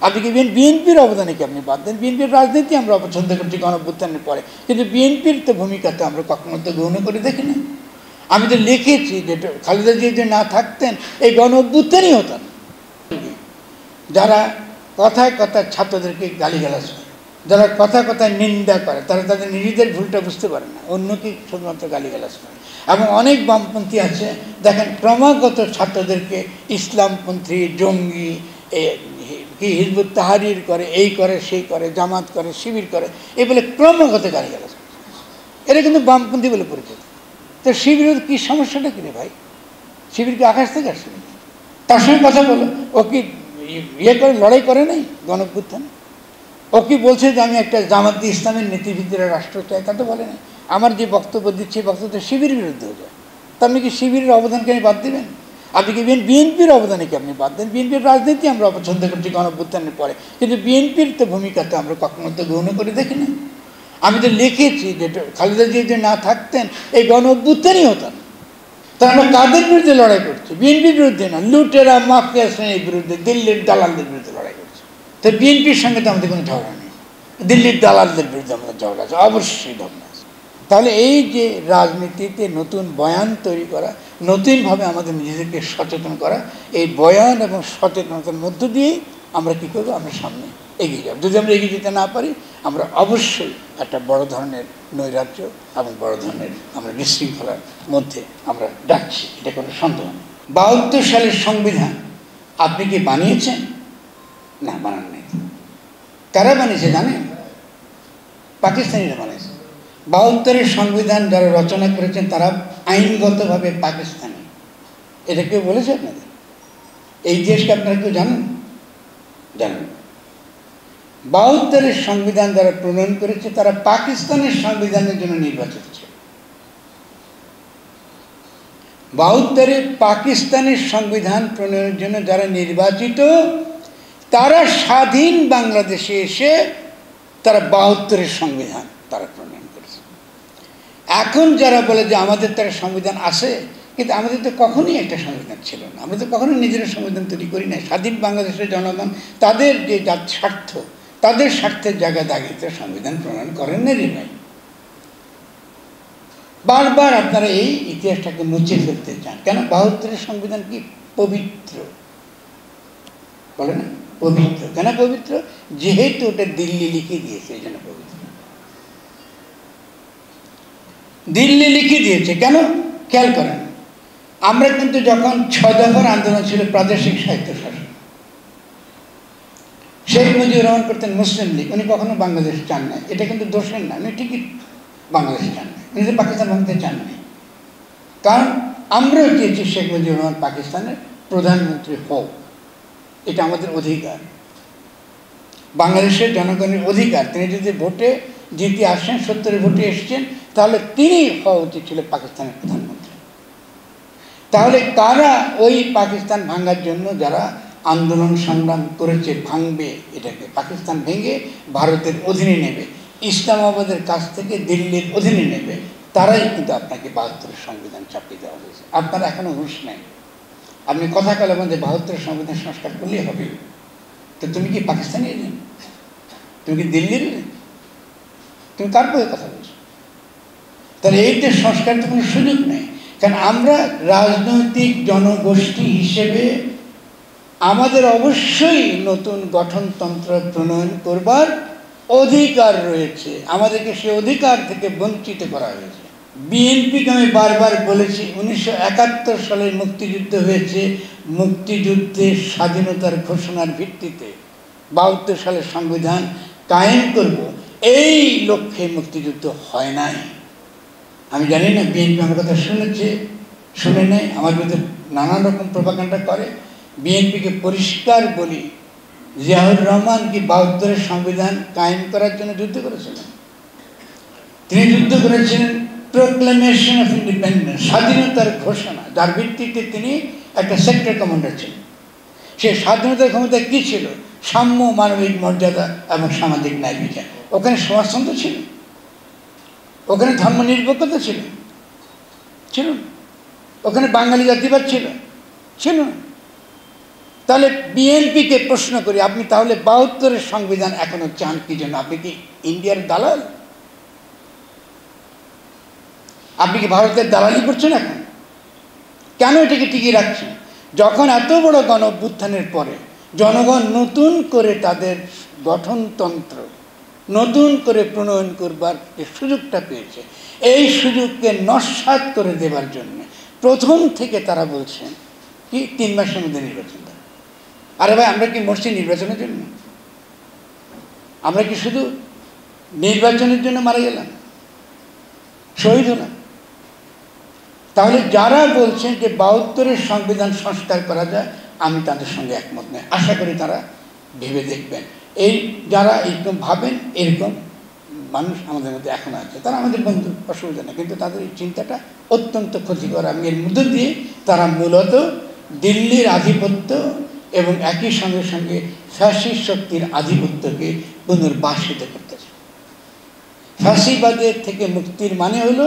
আপনি কি বিএনপির অবদানকে আপনি বাদ দেন? বিএনপির রাজনীতি আমরা অপছন্দ করছি গণঅভ্যুত্থানের পরে, কিন্তু বিএনপির তো ভূমিকাতে আমরা কখনো তো গ্রহণ করে দেখি না। আমি তো লিখেছি যে খালেদা জিয়া যদি না থাকতেন এই গণঅভ্যুত্থানই হতো না। যারা কথায় কথায় ছাত্রদেরকে গালিগালাজ করে, যারা কথায় কথায় নিন্দা করে, তারা তাদের নিজেদের ভুলটা বুঝতে পারে না, অন্যকে শুধুমাত্র গালিগালাজ করে। এবং অনেক বামপন্থী আছে দেখেন ক্রমাগত ছাত্রদেরকে ইসলামপন্থী, জঙ্গি, কি হিজবুত তাহরির করে, এই করে, সেই করে, জামাত করে, শিবির করে, এই বলে ক্রমাগত গালিগালাজ করে। এটা কিন্তু বামপন্থী বলে পরিচিত। তো শিবিরের কি সমস্যাটা কিনে ভাই? শিবির কি আকাশ থেকে আসছে? তার সঙ্গে কথা বলো, ও কি ইয়ে করে লড়াই করে নাই গণঅভ্যুত্থানে? ও কি বলছে যে আমি একটা জামাত ইসলামের নীতিভিত্তিক রাষ্ট্র চাই? তা তো বলে নাই। আমার যে বক্তব্য দিচ্ছি বক্তব্য শিবিরের বিরুদ্ধে হয়ে যায়। তা আপনি কি শিবিরের অবদানকে আমি বাদ দেবেন? আপনি কি বিএনপির অবদানকে আপনি বাদ দেন? বিএনপির রাজনীতি আমরা অপছন্দ করছি গণঅভ্যুত্থানের পরে, কিন্তু বিএনপির তো ভূমিকাতে আমরা কখনো তো গ্রহণ করে দেখি না। আমি তো লিখেছি যে খালেদা জিয়া যদি না থাকতেন এই গণঅভ্যুত্থানই হতো না। তা আমরা কাদের বিরুদ্ধে লড়াই করছি? বিএনপির বিরুদ্ধে না, লুটেরা মাফিয়া শ্রেণীর বিরুদ্ধে, দিল্লির দালালদের বিরুদ্ধে লড়াই করছি। তো বিএনপির সঙ্গে তো আমাদের কোনো ঝগড়া নেই, দিল্লির দালালদের বিরুদ্ধে আমাদের ঝগড়া আছে, অবশ্যই ঝগড়া আছে। তাহলে এই যে রাজনীতিতে নতুন বয়ান তৈরি করা, নতুনভাবে আমাদের নিজেদেরকে সচেতন করা, এই বয়ান এবং সচেতনতার মধ্য দিয়েই আমরা কী করবো? আমরা সামনে এগিয়ে যাব। যদি আমরা এগিয়ে যেতে না পারি, আমরা অবশ্যই একটা বড় ধরনের নৈরাজ্য এবং বড় ধরনের আমরা বিশৃঙ্খলার মধ্যে আমরা যাচ্ছি, এটা কোনো সন্দেহ নেই। ৭২ সালের সংবিধান আপনি কি বানিয়েছেন? না, বানান নেই। কারা বানিয়েছে জানেন? পাকিস্তানিরা বানিয়েছে। ৭২-এর সংবিধান যারা রচনা করেছেন তারা আইনগতভাবে পাকিস্তানি। এটা কেউ বলেছে আপনাদের? এই দেশকে আপনারা কেউ জানেন? জানেন। ৭২-এর সংবিধান যারা প্রণয়ন করেছে তারা পাকিস্তানের সংবিধানের জন্য নির্বাচিত ছিল। ৭২-এ পাকিস্তানের সংবিধান প্রণয়নের জন্য যারা নির্বাচিত, তারা স্বাধীন বাংলাদেশে এসে তারা ৭২-এর সংবিধান তারা প্রণয়ন করেছে। এখন যারা বলে যে আমাদের তার সংবিধান আছে, কিন্তু আমাদের তো কখনোই একটা সংবিধান ছিল না, আমরা তো কখনোই নিজেরা সংবিধান তৈরি করি না। স্বাধীন বাংলাদেশের জনগণ তাদের যে স্বার্থ, তাদের স্বার্থের জায়গায় দাঁড়িয়ে সংবিধান প্রণয়ন করেন না রে ভাই। বারবার আপনারা এই ইতিহাসটাকে মুছে ফেলতে চান কেন? ৭২-এর সংবিধান কি পবিত্র, বলে না? পবিত্র কেন পবিত্র? যেহেতু ওটা দিল্লি লিখে দিয়েছে, এই জন্য পবিত্র। দিল্লি লিখে দিয়েছে কেন? খেয়াল করেন, আমরা কিন্তু যখন ৬ দফার আন্দোলন ছিল প্রাদেশিক সাহিত্য শাসন, শেখ মুজিবুর রহমান করতেন মুসলিম লীগ, উনি কখনো বাংলাদেশ চান না। এটা কিন্তু দোষের না, উনি ঠিকই বাংলাদেশ চান না, উনি পাকিস্তান ভাঙতে চান না। কারণ আমরাও চেয়েছি শেখ মুজিবুর রহমান পাকিস্তানের প্রধানমন্ত্রী হোক, এটা আমাদের অধিকার, বাংলাদেশের জনগণের অধিকার। তিনি যদি ভোটে জিতে আসেন, ৭০ ভোটে এসছেন, তাহলে তিনি হওয়া উচিত ছিল পাকিস্তানের প্রধানমন্ত্রী। তাহলে কারা ওই পাকিস্তান ভাঙার জন্য যারা আন্দোলন সংগ্রাম করেছে, ভাঙবে এটাকে, পাকিস্তান ভেঙে ভারতের অধীনে নেবে, ইসলামাবাদের কাছ থেকে দিল্লির অধীনে নেবে, তারাই কিন্তু আপনাকে ৭২-এর সংবিধান চাপিয়ে দেওয়া হয়েছে। আপনারা এখনো হুঁশ নেই। আপনি কথা বলার মধ্যে ৭২-এর সংবিধান সংস্কার করলেই হবে। তো তুমি কি পাকিস্তানি এলেন? তুমি কি দিল্লির এলেন? তুমি কার পক্ষে কথা বলছো? তাহলে এই দেশ সংস্কারের তো কোনো সুযোগ নেই। কারণ আমরা রাজনৈতিক জনগোষ্ঠী হিসেবে আমাদের অবশ্যই নতুন গঠনতন্ত্র প্রণয়ন করবার অধিকার রয়েছে, আমাদেরকে সে অধিকার থেকে বঞ্চিত করা হয়েছে। বিএনপিকে আমি বারবার বলেছি, 1971 সালের মুক্তিযুদ্ধ হয়েছে মুক্তিযুদ্ধের স্বাধীনতার ঘোষণার ভিত্তিতে। ৭২ সালের সংবিধান কায়েম করব, এই লক্ষ্যে মুক্তিযুদ্ধ হয় নাই। আমি জানি না বিএনপি আমার কথা শুনেছে, শুনে নেয়, আমার বিরুদ্ধে নানান রকম প্রোপাগান্ডা করে। বিএনপিকে পরিষ্কার বলি, জিয়াউর রহমান কি ৭২-এর সংবিধান কায়েম করার জন্য যুদ্ধ করেছিলেন? তিনি যুদ্ধ করেছিলেন প্রোক্লেমেশন অফ ইন্ডিপেন্ডেন্স, স্বাধীনতার ঘোষণা, যার ভিত্তিতে তিনি একটা সেক্টর কমান্ডার ছিলেন। সেই স্বাধীনতার ক্ষমতা কী ছিল? সাম্য, মানবিক মর্যাদা এবং সামাজিক ন্যায় বিচার। ওখানে সমাজতন্ত্র ছিল, ওখানে ধর্মনিরপেক্ষতা ছিল, ছিল না। ওখানে বাঙালি জাতিবাদ ছিল, ছিল না। তাহলে বিএনপিকে প্রশ্ন করি, আপনি তাহলে ৭২-এর সংবিধান এখনো চান কি জন্য? আপনি কি ইন্ডিয়ার দালাল? আপনি কি ভারতের দালালি করছেন এখন? কেন এটাকে টিকিয়ে রাখছেন? যখন এত বড় গণ অভ্যুত্থানের পরে জনগণ নতুন করে তাদের গঠনতন্ত্র নতুন করে প্রণয়ন করবার যে সুযোগটা পেয়েছে, এই সুযোগকে নস্যাৎ করে দেবার জন্য প্রথম থেকে তারা বলছেন কি ৩ মাসের মধ্যে নির্বাচন দেয়। আরে ভাই, আমরা কি মরছি নির্বাচনের জন্য? আমরা কি শুধু নির্বাচনের জন্য মারা গেলাম, শহীদ হলাম? তাহলে যারা বলছেন যে ৭২-এর সংবিধান সংস্কার করা যায়, আমি তাদের সঙ্গে একমত নই। আশা করি তারা ভেবে দেখবেন। এই যারা এরকম ভাবেন, এরকম মানুষ আমাদের মধ্যে এখন আছে, তারা আমাদের বন্ধু, অসুবিধা নেই, কিন্তু তাদের এই চিন্তাটা অত্যন্ত ক্ষতিকর। আমি এর মধ্য দিয়ে তারা মূলত দিল্লির আধিপত্য এবং একই সঙ্গে সঙ্গে ফ্যাসিস্ট শক্তির আধিপত্যকে পুনর্বাসিত করতেছে। ফাঁসিবাদের থেকে মুক্তির মানে হলো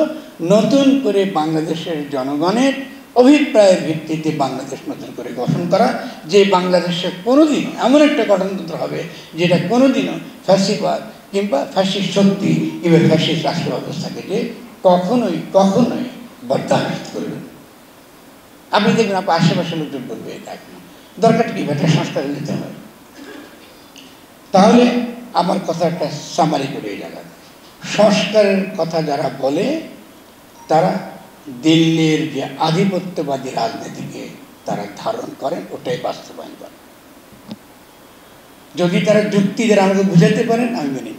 নতুন করে বাংলাদেশের জনগণের অভিপ্রায়ের ভিত্তিতে বাংলাদেশ নতুন করে গঠন করা, যে বাংলাদেশে কোনোদিন এমন একটা গঠনতন্ত্র হবে যেটা কোনোদিনও ফ্যাসিবাদ কিংবা ফ্যাসিস্ট শক্তি কিংবা ফ্যাসিস্ট রাষ্ট্র ব্যবস্থাকে যে কখনোই কখনোই বরদাস্ত করবে। আপনি দেখবেন আপনার আশেপাশে লোকজন বলবে এটা দরকার কি, এটা সংস্কার দিতে হবে। তাহলে আমার কথাটা সামারি করে এই জায়গায়, সংস্কারের কথা যারা বলে তারা দিল্লির যে আধিপত্যবাদী রাজনীতিকে তারা ধারণ করেন, ওটাই বাস্তবায়ন করেন। যদি তারা যুক্তি দ্বারা আমাকে বুঝাতে পারেন, আমি মেনে নিই।